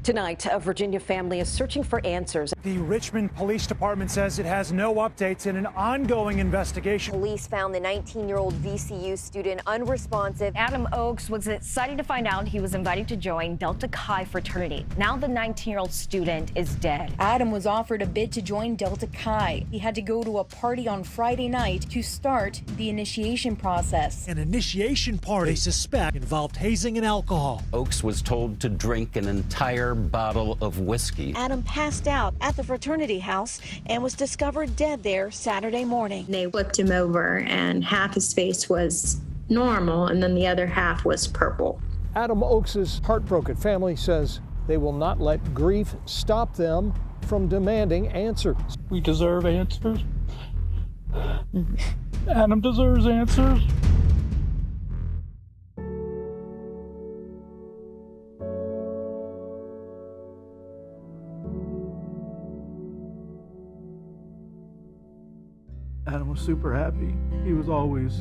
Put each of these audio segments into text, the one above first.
Tonight, a Virginia family is searching for answers. The Richmond Police Department says it has no updates in an ongoing investigation. Police found the 19-year-old VCU student unresponsive. Adam Oakes was excited to find out he was invited to join Delta Chi fraternity. Now the 19-year-old student is dead. Adam was offered a bid to join Delta Chi. He had to go to a party on Friday night to start the initiation process. An initiation party, they suspect, involved hazing and alcohol. Oakes was told to drink an entire bottle of whiskey. Adam passed out at the fraternity house and was discovered dead there Saturday morning. They flipped him over and half his face was normal and then the other half was purple. Adam Oakes' heartbroken family says they will not let grief stop them from demanding answers. We deserve answers. Adam deserves answers. Adam was super happy. He was always,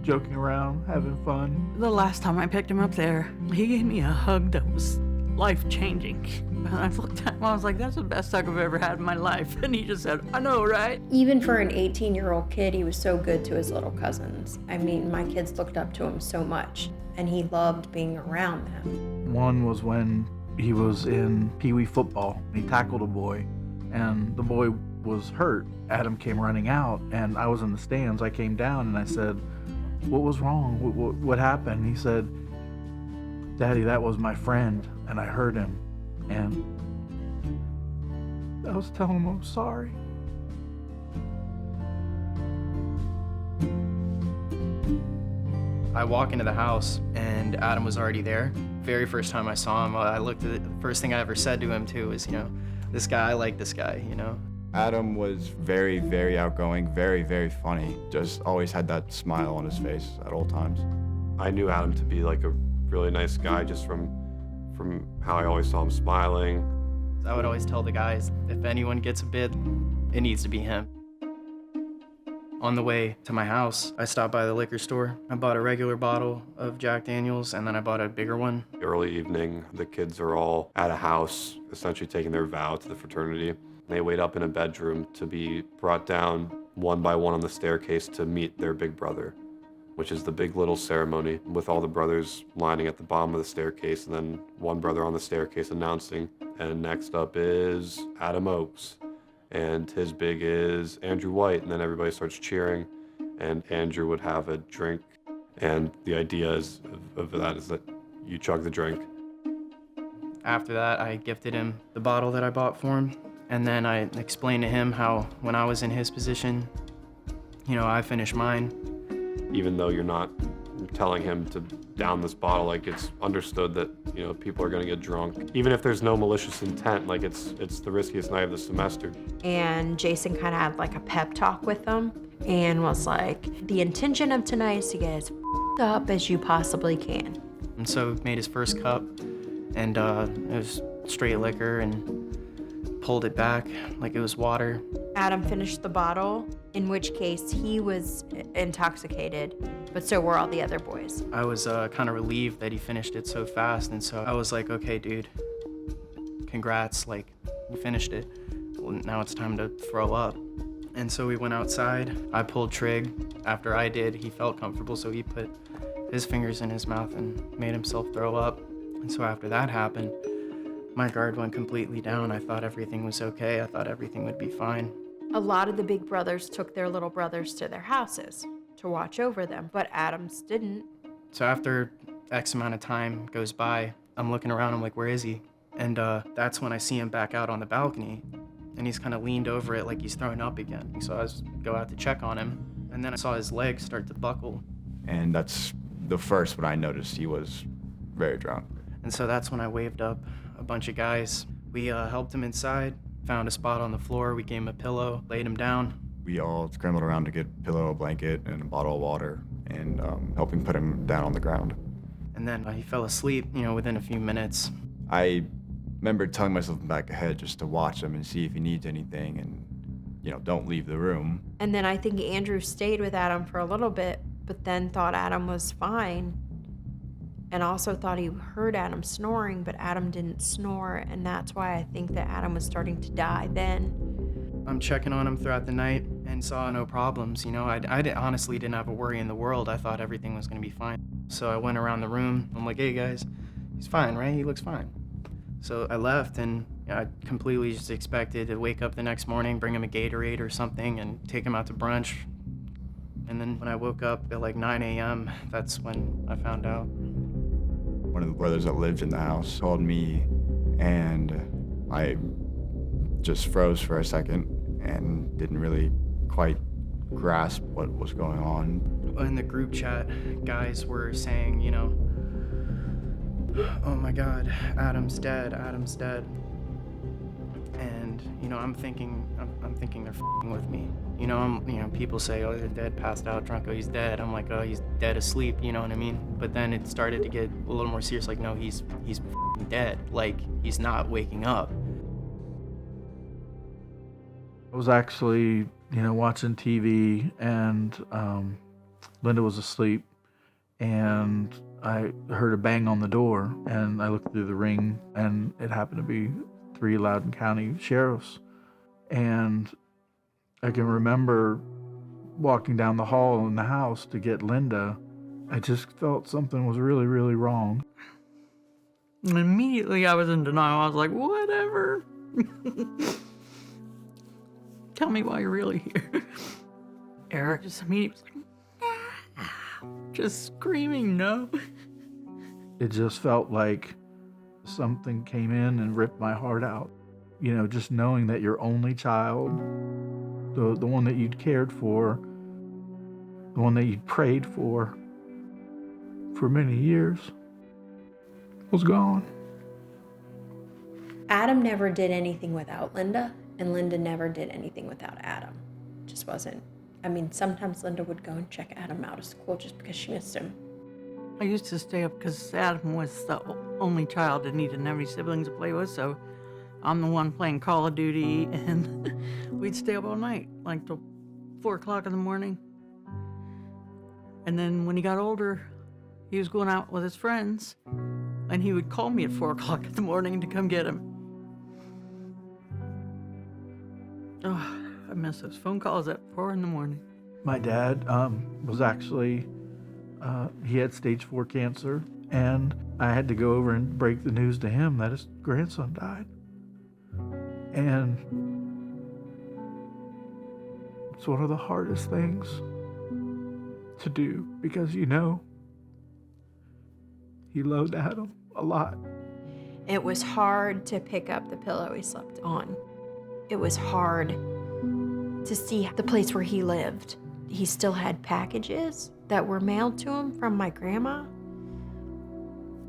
joking around, having fun. The last time I picked him up there, he gave me a hug that was life-changing. And I looked at him, I was like, that's the best hug I've ever had in my life. And he just said, I know, right? Even for an 18-year-old kid, he was so good to his little cousins. I mean, my kids looked up to him so much, and he loved being around them. One was when he was in Pee Wee football. He tackled a boy, and the boy was hurt. Adam came running out, and I was in the stands. I came down and I said, what was wrong? What happened? He said, Daddy, that was my friend, and I hurt him. And I was telling him I'm sorry. I walk into the house, and Adam was already there. Very first time I saw him, I looked at it. The first thing I ever said to him, too, was, this guy, I like this guy, Adam was very, very outgoing, very, very funny. Just always had that smile on his face at all times. I knew Adam to be like a really nice guy just from how I always saw him smiling. I would always tell the guys, if anyone gets a bid, it needs to be him. On the way to my house, I stopped by the liquor store. I bought a regular bottle of Jack Daniels, and then I bought a bigger one. Early evening, the kids are all at a house, essentially taking their vow to the fraternity. They wait up in a bedroom to be brought down one by one on the staircase to meet their big brother, which is the big little ceremony with all the brothers lining at the bottom of the staircase and then one brother on the staircase announcing. And next up is Adam Oakes, and his big is Andrew White, and then everybody starts cheering, and Andrew would have a drink. And the idea is of that is that you chug the drink. After that, I gifted him the bottle that I bought for him. And then I explained to him how when I was in his position, I finished mine. Even though you're not telling him to down this bottle, like it's understood that, people are gonna get drunk. Even if there's no malicious intent, like it's the riskiest night of the semester. And Jason kind of had like a pep talk with them and was like, the intention of tonight is to get as up as you possibly can. And so made his first cup, and it was straight liquor, and pulled it back like it was water. Adam finished the bottle, in which case he was intoxicated, but so were all the other boys. I was kind of relieved that he finished it so fast, and so I was like, okay, dude, congrats, like, you finished it. Well, now it's time to throw up. And so we went outside. I pulled Trig. After I did, he felt comfortable, so he put his fingers in his mouth and made himself throw up. And so after that happened, my guard went completely down. I thought everything was okay. I thought everything would be fine. A lot of the big brothers took their little brothers to their houses to watch over them, but Adams didn't. So after X amount of time goes by, I'm looking around, I'm like, where is he? And that's when I see him back out on the balcony, and he's kind of leaned over it like he's throwing up again. So I go out to check on him, and then I saw his legs start to buckle. And that's the first when I noticed he was very drunk. And so that's when I waved up a bunch of guys. We helped him inside, found a spot on the floor, we gave him a pillow, laid him down. We all scrambled around to get a pillow, a blanket, and a bottle of water, and helping put him down on the ground. And then he fell asleep, within a few minutes. I remember telling myself back ahead just to watch him and see if he needs anything, and don't leave the room. And then I think Andrew stayed with Adam for a little bit, but then thought Adam was fine and also thought he heard Adam snoring, but Adam didn't snore, and that's why I think that Adam was starting to die then. I'm checking on him throughout the night and saw no problems. You know, I honestly didn't have a worry in the world. I thought everything was gonna be fine. So I went around the room. I'm like, hey guys, he's fine, right? He looks fine. So I left, and I completely just expected to wake up the next morning, bring him a Gatorade or something, and take him out to brunch. And then when I woke up at like 9 a.m., that's when I found out. One of the brothers that lived in the house called me, and I just froze for a second and didn't really quite grasp what was going on. In the group chat, guys were saying, you know, oh my God, Adam's dead, Adam's dead. And, you know, I'm thinking they're f***ing with me. You know, people say, oh, they're dead, passed out, drunk, oh, he's dead. I'm like, oh, he's dead asleep, you know what I mean? But then it started to get a little more serious, like, no, he's f***ing dead. Like, he's not waking up. I was actually, watching TV, and Linda was asleep, and I heard a bang on the door, and I looked through the ring, and it happened to be 3 Loudoun County Sheriffs. And I can remember walking down the hall in the house to get Linda. I just felt something was really, really wrong. And immediately I was in denial. I was like, whatever. Tell me why you're really here. Eric just immediately was like, just screaming no. It just felt like something came in and ripped my heart out. Just knowing that your only child, the one that you'd cared for, the one that you'd prayed for many years, was gone. Adam never did anything without Linda, and Linda never did anything without Adam. Just wasn't. I mean, sometimes Linda would go and check Adam out of school just because she missed him. I used to stay up because Adam was the only child and he didn't have any siblings to play with, so I'm the one playing Call of Duty, and we'd stay up all night, like till 4 o'clock in the morning. And then when he got older, he was going out with his friends, and he would call me at 4 o'clock in the morning to come get him. Oh, I miss those phone calls at 4 in the morning. My dad was actually, he had stage 4 cancer, and I had to go over and break the news to him that his grandson died. And it's one of the hardest things to do because, he loved Adam a lot. It was hard to pick up the pillow he slept on. It was hard to see the place where he lived. He still had packages that were mailed to him from my grandma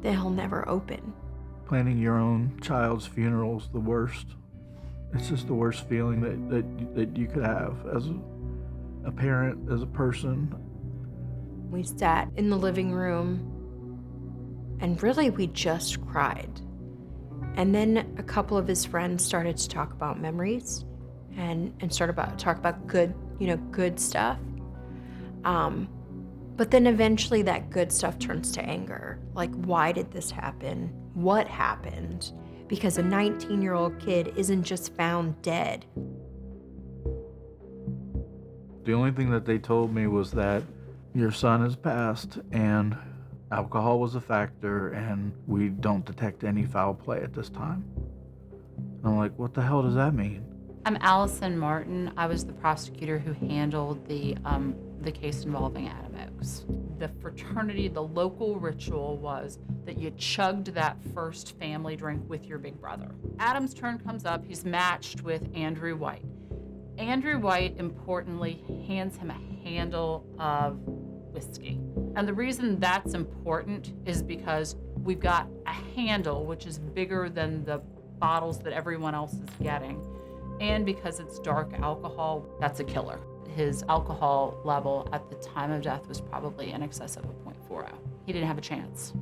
that he'll never open. Planning your own child's funeral is the worst. It's just the worst feeling that you could have as a parent, as a person. We sat in the living room, and really we just cried. And then a couple of his friends started to talk about memories and talk about good, good stuff. But then eventually that good stuff turns to anger. Like, why did this happen? What happened? Because a 19-year-old kid isn't just found dead. The only thing that they told me was that your son has passed and alcohol was a factor and we don't detect any foul play at this time. And I'm like, what the hell does that mean? I'm Allison Martin. I was the prosecutor who handled the case involving Adam Oaks. The fraternity, the local ritual was that you chugged that first family drink with your big brother. Adam's turn comes up. He's matched with Andrew White. Andrew White, importantly, hands him a handle of whiskey. And the reason that's important is because we've got a handle which is bigger than the bottles that everyone else is getting. And because it's dark alcohol, that's a killer. His alcohol level at the time of death was probably in excess of a 0.40. He didn't have a chance.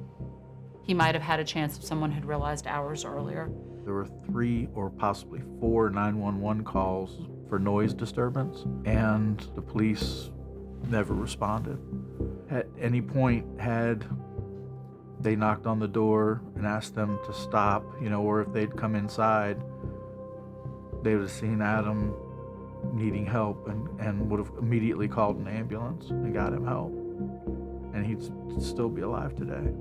He might have had a chance if someone had realized hours earlier. There were 3 or possibly 4 911 calls for noise disturbance, and the police never responded. At any point, had They knocked on the door and asked them to stop, or if they'd come inside, they would have seen Adam needing help and would have immediately called an ambulance and got him help. And he'd still be alive today.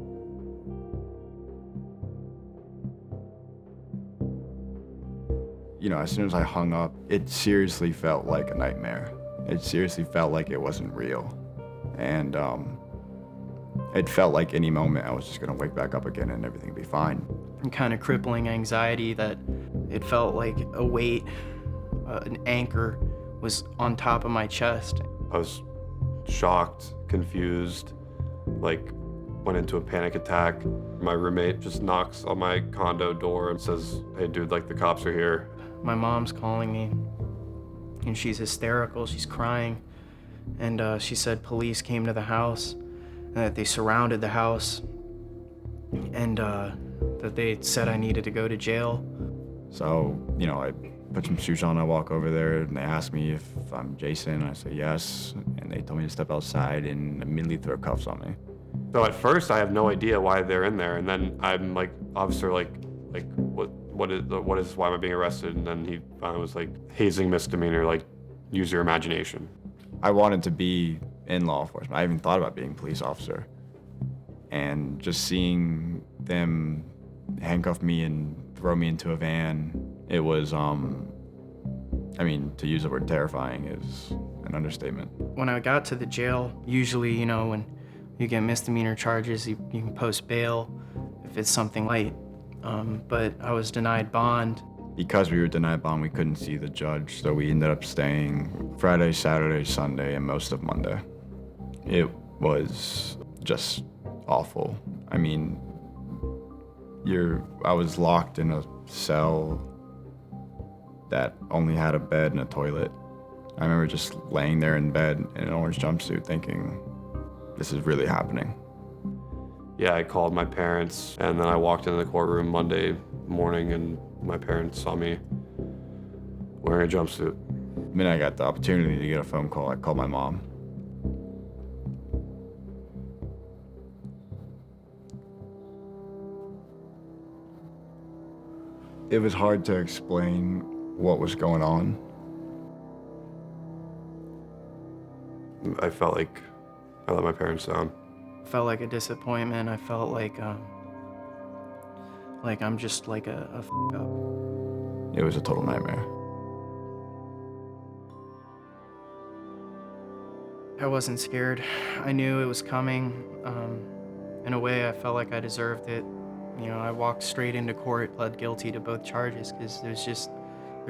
As soon as I hung up, it seriously felt like a nightmare. It seriously felt like it wasn't real. And it felt like any moment I was just gonna wake back up again and everything would be fine. And kind of crippling anxiety that it felt like a weight, an anchor was on top of my chest. I was shocked, confused, went into a panic attack. My roommate just knocks on my condo door and says, "Hey dude, the cops are here." My mom's calling me and she's hysterical, she's crying. And she said police came to the house and that they surrounded the house and that they said I needed to go to jail. So, I put some shoes on, I walk over there, and they ask me if I'm Jason. I say yes, and they told me to step outside and immediately throw cuffs on me. So at first I have no idea why they're in there, and then I'm officer, why am I being arrested? And then he finally was hazing misdemeanor, use your imagination. I wanted to be in law enforcement. I even thought about being a police officer. And just seeing them handcuff me and throw me into a van, it was, to use the word terrifying is an understatement. When I got to the jail, usually, when you get misdemeanor charges, you can post bail if it's something light. But I was denied bond. Because we were denied bond, we couldn't see the judge, so we ended up staying Friday, Saturday, Sunday, and most of Monday. It was just awful. I was locked in a cell that only had a bed and a toilet. I remember just laying there in bed in an orange jumpsuit thinking, this is really happening. Yeah, I called my parents, and then I walked into the courtroom Monday morning, and my parents saw me wearing a jumpsuit. The minute I got the opportunity to get a phone call, I called my mom. It was hard to explain what was going on. I felt like I let my parents down. Felt like a disappointment. I felt like I'm just a f*** up. It was a total nightmare. I wasn't scared. I knew it was coming. In a way, I felt like I deserved it. I walked straight into court, pled guilty to both charges because there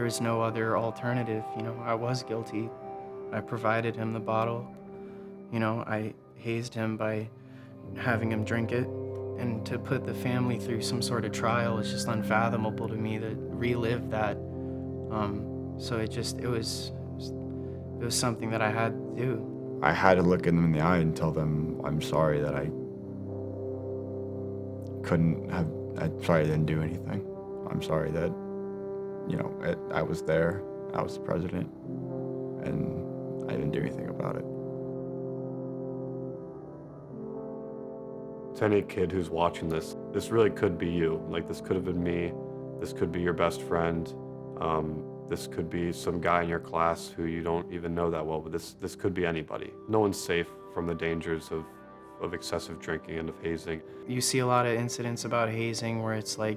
was no other alternative. I was guilty. I provided him the bottle. I hazed him by having him drink it. And to put the family through some sort of trial is just unfathomable to me, to relive that. So it was something that I had to do. I had to look them in the eye and tell them I'm sorry that I'm sorry I didn't do anything. I'm sorry that, I was there, I was the president, and I didn't do anything about it. To any kid who's watching this really could be you. This could have been me. This could be your best friend. This could be some guy in your class who you don't even know that well, but this could be anybody. No one's safe from the dangers of excessive drinking and of hazing. You see a lot of incidents about hazing where it's a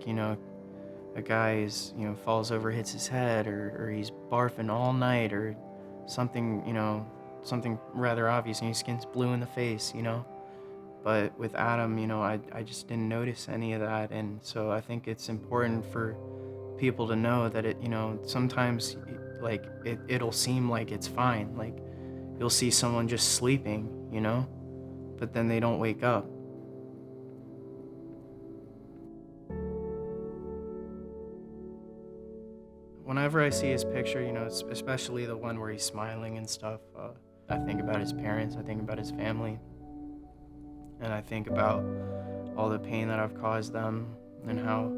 guy is, falls over, hits his head, or he's barfing all night, or something, something rather obvious, and his skin's blue in the face, But with Adam, I just didn't notice any of that, and so I think it's important for people to know that sometimes it'll seem like it's fine. You'll see someone just sleeping, but then they don't wake up. Whenever I see his picture, especially the one where he's smiling and stuff, I think about his parents, I think about his family, and I think about all the pain that I've caused them and how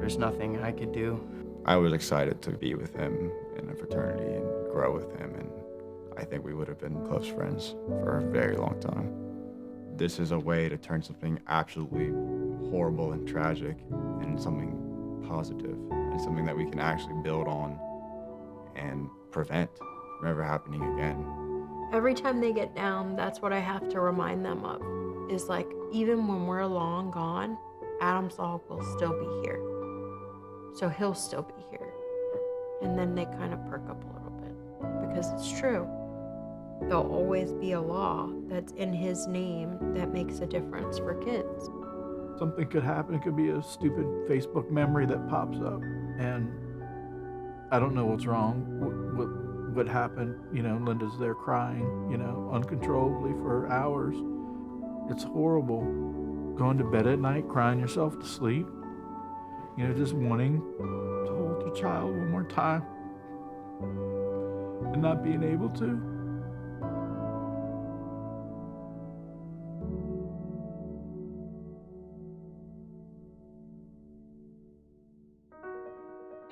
there's nothing I could do. I was excited to be with him in a fraternity and grow with him, and I think we would have been close friends for a very long time. this is a way to turn something absolutely horrible and tragic into something positive and something that we can actually build on and prevent from ever happening again. Every time they get down, that's what I have to remind them of, is like, even when we're long gone, Adam's law will still be here. So he'll still be here. And then they kind of perk up a little bit, because it's true. There'll always be a law that's in his name that makes a difference for kids. Something could happen. It could be a stupid Facebook memory that pops up, and I don't know what's wrong. What happened? You know, Linda's there crying, you know, uncontrollably for hours. It's horrible. Going to bed at night, crying yourself to sleep. You know, just wanting to hold your child one more time and not being able to.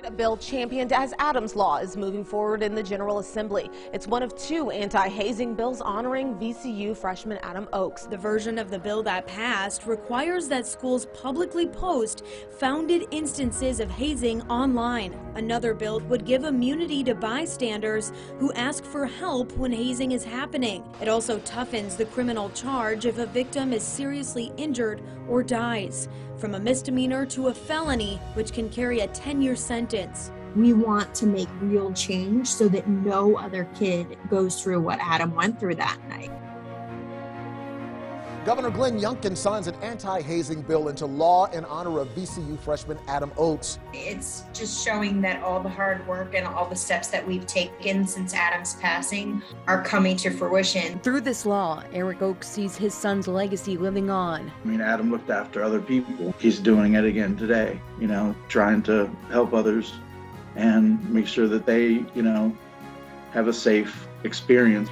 A bill championed as Adam's Law is moving forward in the General Assembly. It's one of two anti-hazing bills honoring VCU freshman Adam Oakes. The version of the bill that passed requires that schools publicly post founded instances of hazing online. Another bill would give immunity to bystanders who ask for help when hazing is happening. It also toughens the criminal charge if a victim is seriously injured or dies, from a misdemeanor to a felony, which can carry a 10-year sentence. We want to make real change so that no other kid goes through what Adam went through that night. Governor Glenn Youngkin signs an anti-hazing bill into law in honor of VCU freshman Adam Oakes. It's just showing that all the hard work and all the steps that we've taken since Adam's passing are coming to fruition. Through this law, Eric Oakes sees his son's legacy living on. I mean, Adam looked after other people. He's doing it again today, you know, trying to help others and make sure that they, you know, have a safe experience.